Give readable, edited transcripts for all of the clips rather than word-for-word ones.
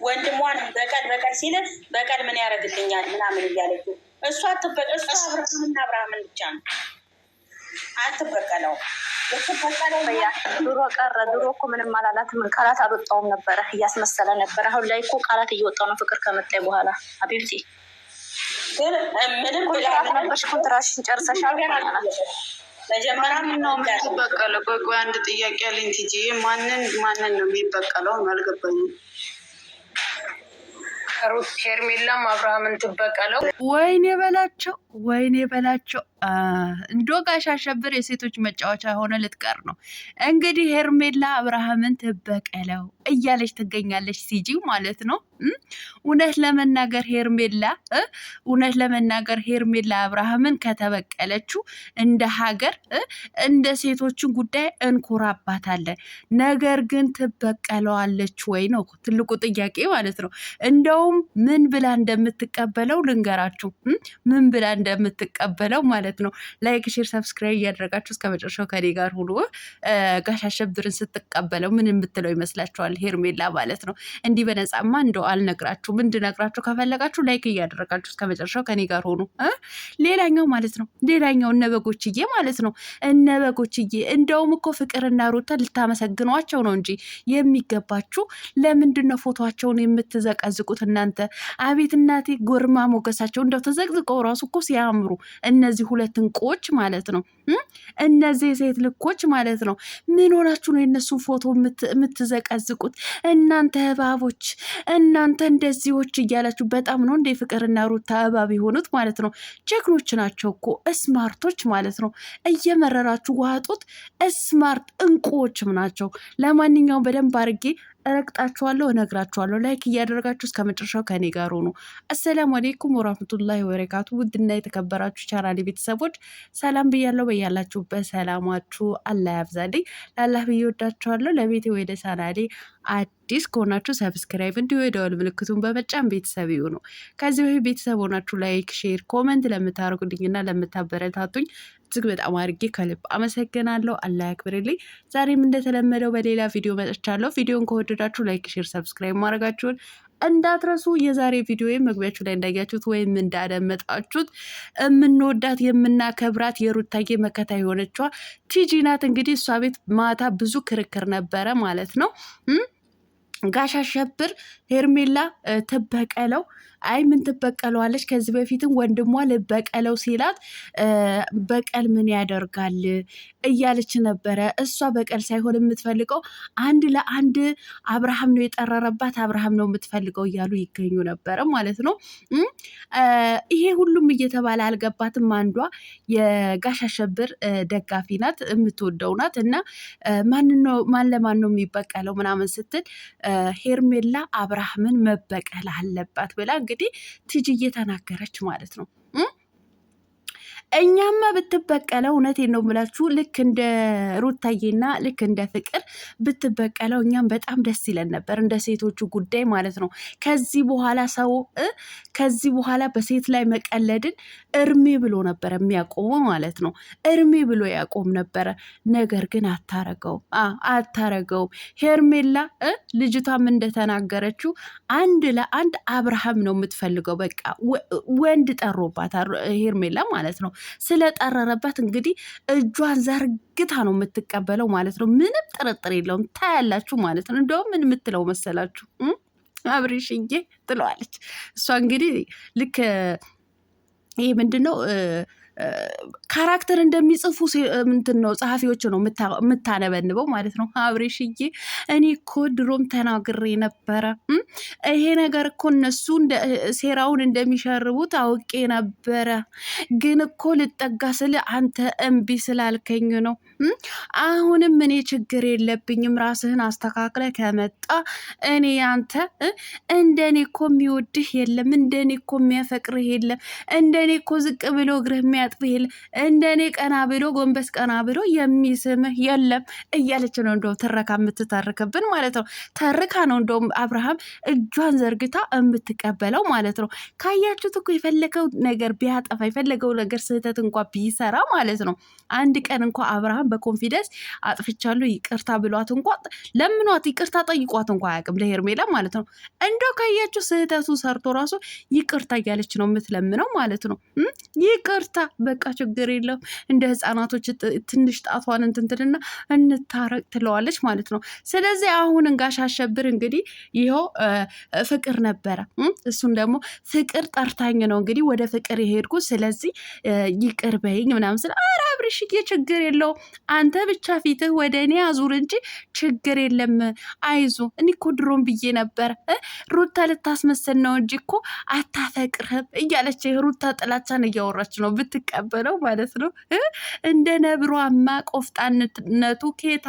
ወንድሟን በቀል ሲል በቀል ምን ያደርግልኛል ምናምን እያለች እሷ አብርሃምና አብርሃምን ብቻ ነው አትበቀለው። ድሮ ቀረ። ድሮ እኮ ምንም አላላትም። ቃላት አልወጣውም ነበረ፣ እያስመሰለ ነበረ። አሁን ላይ እኮ ቃላት እየወጣው ነው። ፍቅር ከመጣ በኋላ አቢብቲ ግን ምንም ነበርሽ ኮንትራክሽን ጨርሰሻል። መጀመሪያ ነው የምትበቀለው? ቆይ አንድ ጥያቄ አለኝ ቲጂ። ማንን ነው የሚበቀለው? አልገባኝም። ሩት ሄርሜላም አብርሃምን ትበቀለው? ወይኔ በላቸው። እንዶ ጋሽ አሸብር የሴቶች መጫወቻ ሆነ ልትቀር ነው እንግዲህ። ሄርሜላ አብርሃምን ትበቀለው እያለች ትገኛለች። ሲጂ ማለት ነው። እውነት ለመናገር ሄርሜላ አብርሃምን ከተበቀለችው እንደ ሀገር እንደ ሴቶችን ጉዳይ እንኮራባታለን። ነገር ግን ትበቀለዋለች ወይ ነው ትልቁ ጥያቄ ማለት ነው። እንደውም ምን ብላ እንደምትቀበለው ልንገራችሁ። ምን ብላ እንደምትቀበለው ማለት ነው። ላይክ፣ ሼር፣ ሰብስክራይብ እያደረጋችሁ እስከ መጨረሻው ከኔ ጋር ሁሉ። ጋሽ አሸብርን ስትቀበለው ምን የምትለው ይመስላችኋል? ሄርሜላ ማለት ነው። እንዲህ በነፃማ እንደው አልነግራችሁም። እንድነግራችሁ ከፈለጋችሁ ላይክ እያደረጋችሁ እስከ መጨረሻው ከኔ ጋር ሆኑ። ሌላኛው ማለት ነው እነበጎችዬ ማለት ነው። እነበጎችዬ እንደውም እኮ ፍቅርና ሩታ ልታመሰግኗቸው ነው እንጂ የሚገባችሁ። ለምንድን ነው ፎቶቸውን የምትዘቀዝቁት እናንተ? አቤት እናቴ ጎርማ ሞገሳቸው እንደው ተዘቅዝቀው ራሱ እኮ ሲያምሩ እነዚህ ሁለት እንቁዎች ማለት ነው። እነዚህ የሴት ልኮች ማለት ነው። ምን ሆናችሁ ነው የነሱን ፎቶ የምትዘቀዝቁት እናንተ እባቦች? እናንተ እንደዚዎች እያላችሁ በጣም ነው እንደ ፍቅርና ሩታ እባብ የሆኑት ማለት ነው። ጀግኖች ናቸው እኮ ስማርቶች ማለት ነው። እየመረራችሁ ዋጡት። ስማርት እንቁዎችም ናቸው። ለማንኛውም በደንብ አድርጌ እረግጣችኋለሁ፣ እነግራችኋለሁ። ላይክ እያደረጋችሁ እስከ መጨረሻው ከኔ ጋር ሆኑ። አሰላሙ አሌይኩም ወራህመቱላሂ ወበረካቱ። ውድና የተከበራችሁ ቻናሌ ቤተሰቦች ሰላም ብያለሁ። በያላችሁበት ሰላማችሁ አላህ ያብዛልኝ። ላላህ ብዬ ወዳችኋለሁ። ለቤቴ ወደ ቻናሌ አዲስ ከሆናችሁ ሰብስክራይብ እንዲሁ የደወል ምልክቱን በመጫን ቤተሰብ ይሁኑ። ከዚህ በፊት ቤተሰብ ሆናችሁ ላይክ፣ ሼር፣ ኮመንት ለምታደርጉልኝና ለምታበረታቱኝ እጅግ በጣም አድርጌ ከልብ አመሰግናለሁ። አላህ ያክብርልኝ። ዛሬም እንደተለመደው በሌላ ቪዲዮ መጥቻለሁ። ቪዲዮን ከወደዳችሁ ላይክ፣ ሼር፣ ሰብስክራይብ ማድረጋችሁን እንዳትረሱ። የዛሬ ቪዲዮ መግቢያችሁ ላይ እንዳያችሁት ወይም እንዳደመጣችሁት የምንወዳት የምናከብራት የሩታዬ መከታ የሆነችዋ ቲጂ ናት። እንግዲህ እሷ ቤት ማታ ብዙ ክርክር ነበረ ማለት ነው። ጋሽ አሸብር ሄርሜላ ትበቀለው፣ አይ ምን ትበቀለዋለች? ከዚህ በፊትም ወንድሟ ልበቀለው ሲላት በቀል ምን ያደርጋል እያለች ነበረ። እሷ በቀል ሳይሆን የምትፈልገው አንድ ለአንድ አብርሃም ነው የጠረረባት፣ አብርሃም ነው የምትፈልገው እያሉ ይገኙ ነበረ ማለት ነው። ይሄ ሁሉም እየተባለ አልገባትም። አንዷ የጋሽ አሸብር ደጋፊ ናት፣ የምትወደው ናት። እና ማን ለማን ነው የሚበቀለው ምናምን ስትል ሄርሜላ አብርሃምን መበቀል አለባት ብላ እንግዲህ ቲጂ እየተናገረች ማለት ነው። እኛማ ብትበቀለው እውነቴን ነው የምላችሁ ልክ እንደ ሩታዬና ልክ እንደ ፍቅር ብትበቀለው እኛም በጣም ደስ ይለን ነበር፣ እንደ ሴቶቹ ጉዳይ ማለት ነው። ከዚህ በኋላ በሴት ላይ መቀለድን እርሜ ብሎ ነበረ የሚያቆሙ ማለት ነው። እርሜ ብሎ ያቆም ነበረ። ነገር ግን አታረገውም። ሄርሜላ ልጅቷም እንደተናገረችው አንድ ለአንድ አብርሃም ነው የምትፈልገው። በቃ ወንድ ጠሮባታል ሄርሜላ ማለት ነው። ስለጠረረባት እንግዲህ እጇን ዘርግታ ነው የምትቀበለው ማለት ነው። ምንም ጥርጥር የለውም። ታያላችሁ ማለት ነው። እንደውም ምን የምትለው መሰላችሁ? አብሬሽዬ ትለዋለች እሷ እንግዲህ ልክ ይሄ ምንድን ነው ካራክተር እንደሚጽፉ ምንትን ነው ጸሐፊዎች ነው የምታነበንበው ማለት ነው። አብሬሽዬ እኔ እኮ ድሮም ተናግሬ ነበረ። ይሄ ነገር እኮ እነሱ ሴራውን እንደሚሸርቡት አውቄ ነበረ። ግን እኮ ልጠጋ ስል አንተ እምቢ ስላልከኝ ነው። አሁንም እኔ ችግር የለብኝም። ራስህን አስተካክለ ከመጣ እኔ አንተ እንደኔ እኮ የሚወድህ የለም። እንደኔ እኮ የሚያፈቅርህ የለም። እንደኔ እኮ ዝቅ ብሎ እግርህ የሚያጥፍ እንደኔ ቀና ብሎ ጎንበስ ቀና ብሎ የሚስምህ የለም እያለች ነው እንደውም ትረካ የምትተርክብን ማለት ነው። ተርካ ነው እንደውም አብርሃም እጇን ዘርግታ የምትቀበለው ማለት ነው። ካያችሁት እኮ የፈለገው ነገር ቢያጠፋ የፈለገው ነገር ስህተት እንኳ ቢሰራ ማለት ነው አንድ ቀን እንኳ አብርሃም በኮንፊደንስ አጥፍቻለሁ ይቅርታ ብሏት እንኳ ለምኗት ይቅርታ ጠይቋት እንኳ አያውቅም ለሄርሜላ ማለት ነው። እንደው ካያችሁ ስህተቱ ሰርቶ ራሱ ይቅርታ እያለች ነው የምትለምነው ማለት ነው። ይቅርታ በቃ ችግር የለም እንደ ህፃናቶች ትንሽ ጣቷን እንትንትንና እንታረቅ ትለዋለች ማለት ነው። ስለዚህ አሁን ጋሽ አሸብር እንግዲህ ይኸው ፍቅር ነበረ እሱን ደግሞ ፍቅር ጠርታኝ ነው እንግዲህ ወደ ፍቅር የሄድኩ ስለዚህ ይቅር በይኝ ምናምን ስለ ኧረ አብርሽዬ ችግር የለው አንተ ብቻ ፊትህ ወደ እኔ አዙር እንጂ ችግር የለም አይዞ እኔ እኮ ድሮም ብዬ ነበር ሩታ ልታስመስል ነው እንጂ እኮ አታፈቅርህም እያለች ሩታ ጥላቻን እያወራች ነው ብትቀበለው ማለት ነው። እንደ ነብሯማ ቆፍጣንነቱ ኬት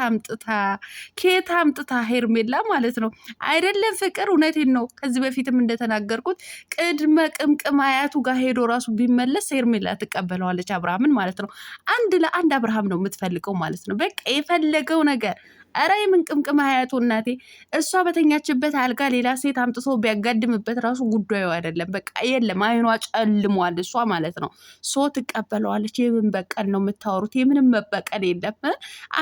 አምጥታ ሄርሜላ ማለት ነው አይደለም ፍቅር እውነቴን ነው። ከዚህ በፊትም እንደተናገርኩት ቅድመ ቅምቅም አያቱ ጋር ሄዶ ራሱ ቢመለስ ሄርሜላ ትቀበለዋለች አብርሃምን ማለት ነው። አንድ ለአንድ አብርሃም ነው የምትፈልገው ማለት ነው። በቃ የፈለገው ነገር ኧረ የምንቅምቅም አያቱ እናቴ እሷ በተኛችበት አልጋ ሌላ ሴት አምጥቶ ቢያጋድምበት ራሱ ጉዳዩ አይደለም። በቃ የለም አይኗ ጨልሟል እሷ ማለት ነው። ሶ ትቀበለዋለች። የምን በቀል ነው የምታወሩት? የምንም መበቀል የለም።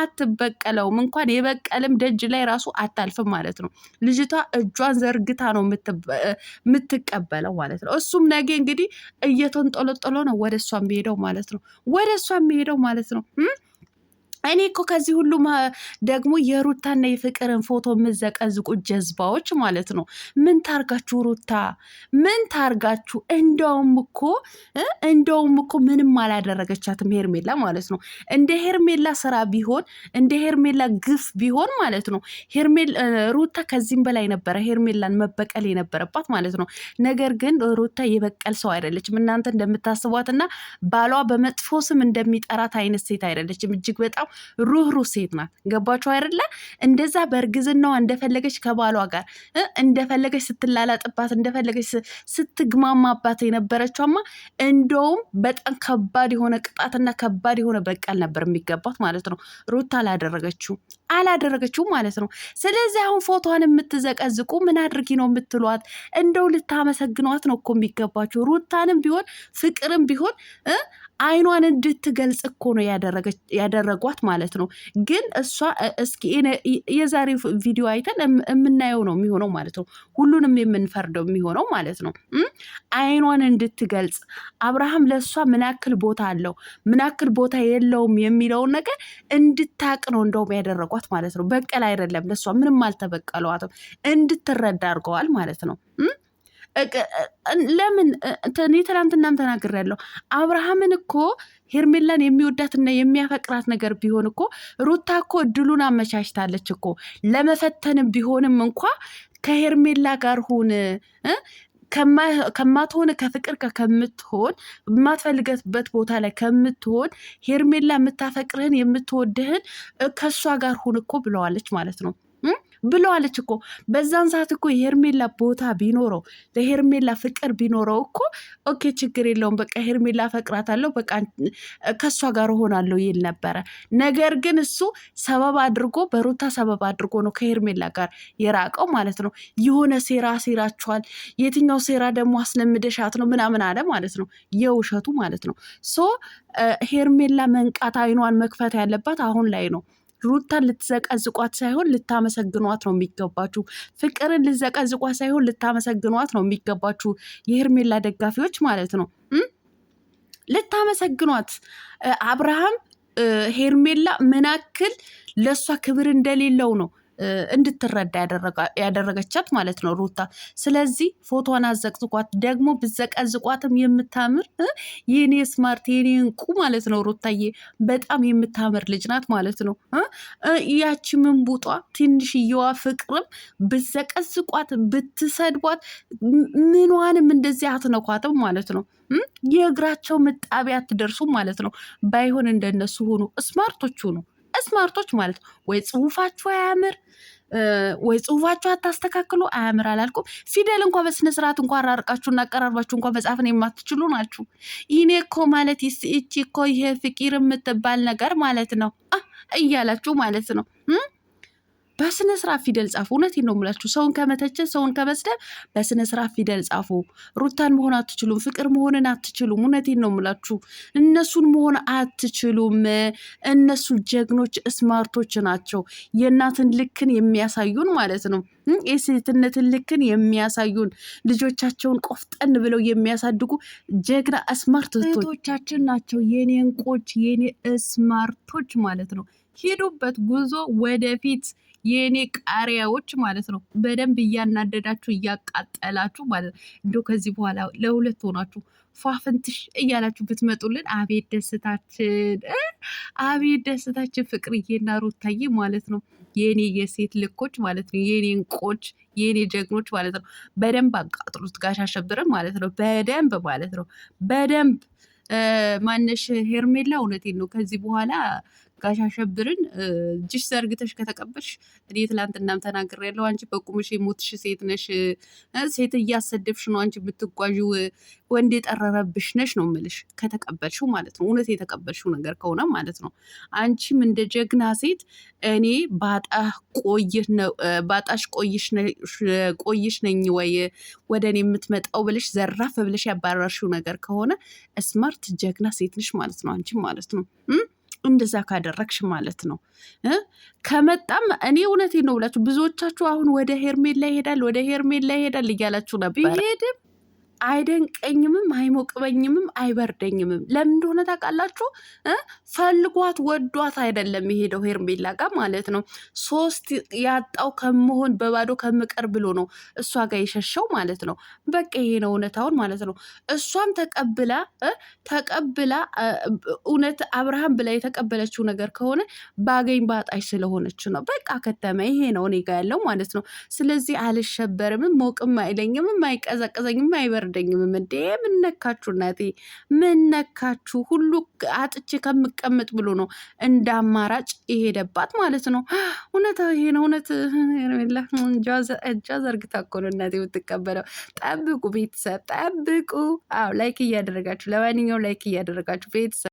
አትበቀለውም። እንኳን የበቀልም ደጅ ላይ ራሱ አታልፍም ማለት ነው። ልጅቷ እጇን ዘርግታ ነው የምትቀበለው ማለት ነው። እሱም ነገ እንግዲህ እየተንጠለጠለ ነው ወደ እሷ የሚሄደው ማለት ነው። እኔ እኮ ከዚህ ሁሉ ደግሞ የሩታና የፍቅርን ፎቶ የምዘቀዝቁ ጀዝባዎች ማለት ነው። ምን ታርጋችሁ ሩታ ምን ታርጋችሁ? እንደውም እኮ ምንም አላደረገቻትም ሄርሜላ ማለት ነው። እንደ ሄርሜላ ስራ ቢሆን እንደ ሄርሜላ ግፍ ቢሆን ማለት ነው ሩታ ከዚህም በላይ ነበረ ሄርሜላን መበቀል የነበረባት ማለት ነው። ነገር ግን ሩታ የበቀል ሰው አይደለችም። እናንተ እንደምታስቧትና ባሏ በመጥፎ ስም እንደሚጠራት አይነት ሴት አይደለችም። እጅግ በጣም ሩህሩህ ሴት ናት። ገባችሁ አይደለ? እንደዛ በእርግዝናዋ እንደፈለገች ከባሏ ጋር እንደፈለገች ስትላላጥባት እንደፈለገች ስትግማማባት የነበረችውማ እንደውም በጣም ከባድ የሆነ ቅጣትና ከባድ የሆነ በቀል ነበር የሚገባት ማለት ነው። ሩታ አላደረገችው ማለት ነው። ስለዚህ አሁን ፎቶዋን የምትዘቀዝቁ ምን አድርጊ ነው የምትሏት? እንደው ልታመሰግኗት ነው እኮ የሚገባችሁ። ሩታንም ቢሆን ፍቅርም ቢሆን አይኗን እንድትገልጽ እኮ ነው ያደረጓት ማለት ነው። ግን እሷ እስኪ የዛሬ ቪዲዮ አይተን የምናየው ነው የሚሆነው ማለት ነው። ሁሉንም የምንፈርደው የሚሆነው ማለት ነው። አይኗን እንድትገልጽ አብርሃም ለእሷ ምን ያክል ቦታ አለው ምን ያክል ቦታ የለውም የሚለውን ነገር እንድታቅ ነው እንደውም ያደረጓት ማለት ነው። በቀል አይደለም፣ ለእሷ ምንም አልተበቀሏትም። እንድትረዳ አድርገዋል ማለት ነው። ለምን ትናንትናም ተናግሬያለሁ። አብርሃምን እኮ ሄርሜላን የሚወዳትና የሚያፈቅራት ነገር ቢሆን እኮ ሩታ እኮ እድሉን አመቻችታለች እኮ ለመፈተንም ቢሆንም እንኳ ከሄርሜላ ጋር ሁን ከማትሆን ከፍቅር ከምትሆን የማትፈልገበት ቦታ ላይ ከምትሆን ሄርሜላ የምታፈቅርህን የምትወድህን ከእሷ ጋር ሁን እኮ ብለዋለች ማለት ነው። ብለዋለች እኮ በዛን ሰዓት እኮ የሄርሜላ ቦታ ቢኖረው ለሄርሜላ ፍቅር ቢኖረው እኮ ኦኬ ችግር የለውም በቃ ሄርሜላ ፈቅራታለሁ በቃ ከእሷ ጋር እሆናለሁ ይል ነበረ። ነገር ግን እሱ ሰበብ አድርጎ በሩታ ሰበብ አድርጎ ነው ከሄርሜላ ጋር የራቀው ማለት ነው። የሆነ ሴራችኋል፣ የትኛው ሴራ ደግሞ አስለምደሻት ነው ምናምን አለ ማለት ነው። የውሸቱ ማለት ነው። ሶ ሄርሜላ መንቃት አይኗን መክፈት ያለባት አሁን ላይ ነው። ሩታን ልትዘቀዝቋት ሳይሆን ልታመሰግኗት ነው የሚገባችሁ። ፍቅርን ልትዘቀዝቋት ሳይሆን ልታመሰግኗት ነው የሚገባችሁ። የሄርሜላ ደጋፊዎች ማለት ነው ልታመሰግኗት። አብርሃም ሄርሜላ ምን ያክል ለእሷ ክብር እንደሌለው ነው እንድትረዳ ያደረገቻት ማለት ነው ሩታ። ስለዚህ ፎቶን አዘቅዝቋት፣ ደግሞ ብዘቀዝቋትም የምታምር የኔ ስማርት የኔ እንቁ ማለት ነው ሩታዬ፣ በጣም የምታምር ልጅ ናት ማለት ነው። ያቺ ምንቡጧ ትንሽየዋ ፍቅርም ብዘቀዝቋት ብትሰድቧት ምኗንም እንደዚህ አትነኳትም ማለት ነው። የእግራቸው ምጣቢያ አትደርሱም ማለት ነው። ባይሆን እንደነሱ ሆኑ፣ ስማርቶች ሆኑ። ስማርቶች ማለት ወይ ጽሁፋችሁ አያምር ወይ ጽሁፋችሁ አታስተካክሉ። አያምር አላልኩም። ፊደል እንኳ በስነ ስርዓት እንኳ አራርቃችሁና አቀራርባችሁ እንኳ መጻፍን የማትችሉ ናችሁ። ይኔ እኮ ማለት እቺ እኮ ይሄ ፍቂር የምትባል ነገር ማለት ነው እያላችሁ ማለት ነው። በስነ ስርዓት ፊደል ጻፉ። እውነቴን ነው የምላችሁ። ሰውን ከመተቸት ሰውን ከመስደብ በስነ ስርዓት ፊደል ጻፉ። ሩታን መሆን አትችሉም። ፍቅር መሆንን አትችሉም። እውነቴን ነው የምላችሁ። እነሱን መሆን አትችሉም። እነሱ ጀግኖች ስማርቶች ናቸው። የእናትን ልክን የሚያሳዩን ማለት ነው። የሴትነትን ልክን የሚያሳዩን ልጆቻቸውን ቆፍጠን ብለው የሚያሳድጉ ጀግና ስማርት እህቶቻችን ናቸው። የኔ እንቆች፣ የኔ ስማርቶች ማለት ነው። ሂዱበት፣ ጉዞ ወደፊት የኔ ቃሪያዎች ማለት ነው። በደንብ እያናደዳችሁ እያቃጠላችሁ ማለት ነው። እንደው ከዚህ በኋላ ለሁለት ሆናችሁ ፏፍንትሽ እያላችሁ ብትመጡልን አቤት ደስታችን፣ አቤት ደስታችን። ፍቅርዬና ሩታዬ ማለት ነው። የኔ የሴት ልኮች ማለት ነው። የኔ እንቆች፣ የኔ ጀግኖች ማለት ነው። በደንብ አቃጥሉት ጋሽ አሸብርን ማለት ነው። በደንብ ማለት ነው። በደንብ ማነሽ ሄርሜላ፣ እውነቴን ነው። ከዚህ በኋላ ጋሽ አሸብርን እጅሽ ዘርግተሽ ከተቀበልሽ እኔ ትላንትናም ተናግሬያለሁ። አንቺ በቁምሽ የሞትሽ ሴት ነሽ። ሴት እያሰደብሽ ነው አንቺ የምትጓዥው። ወንድ የጠረረብሽ ነሽ ነው የምልሽ። ከተቀበልሽው ማለት ነው። እውነት የተቀበልሽው ነገር ከሆነ ማለት ነው። አንቺም እንደ ጀግና ሴት እኔ ባጣሽ ቆይሽ ነኝ ወይ ወደ እኔ የምትመጣው ብለሽ ዘራፍ ብለሽ ያባረርሽው ነገር ከሆነ ስማርት ጀግና ሴት ነሽ ማለት ነው። አንቺም ማለት ነው። እንደዛ ካደረግሽ ማለት ነው። ከመጣም እኔ እውነቴን ነው ብላችሁ ብዙዎቻችሁ አሁን ወደ ሄርሜላ ይሄዳል፣ ወደ ሄርሜላ ይሄዳል እያላችሁ ነበር። ቢሄድም አይደንቀኝምም፣ አይሞቅበኝምም፣ አይበርደኝምም። ለምን እንደሆነ ታውቃላችሁ? ፈልጓት ወዷት አይደለም የሄደው ሄርሜላ ጋር ማለት ነው። 3 ያጣው ከመሆን በባዶ ከምቀር ብሎ ነው እሷ ጋር የሸሸው ማለት ነው። በቃ ይሄ ነው እውነታውን ማለት ነው። እሷም ተቀብላ እውነት አብርሃም ብላ የተቀበለችው ነገር ከሆነ ባገኝ ባጣሽ ስለሆነች ነው። በቃ ከተማ ይሄ ነው እኔ ጋ ያለው ማለት ነው። ስለዚህ አልሸበርምም፣ ሞቅም አይለኝምም፣ አይቀዘቅዘኝም፣ አይበርደኝም። እንዴ ምነካችሁ እናቴ ምነካችሁ? ሁሉ አጥቼ ከምቀመጥ ብሎ ነው እንደ አማራጭ የሄደባት ማለት ነው። እውነት ይሄ ነው እውነት። እጇ ዘርግታ እኮ ነው እናቴ የምትቀበለው። ጠብቁ ቤተሰብ ጠብቁ። አዎ ላይክ እያደረጋችሁ ለማንኛውም ላይክ እያደረጋችሁ ቤተሰብ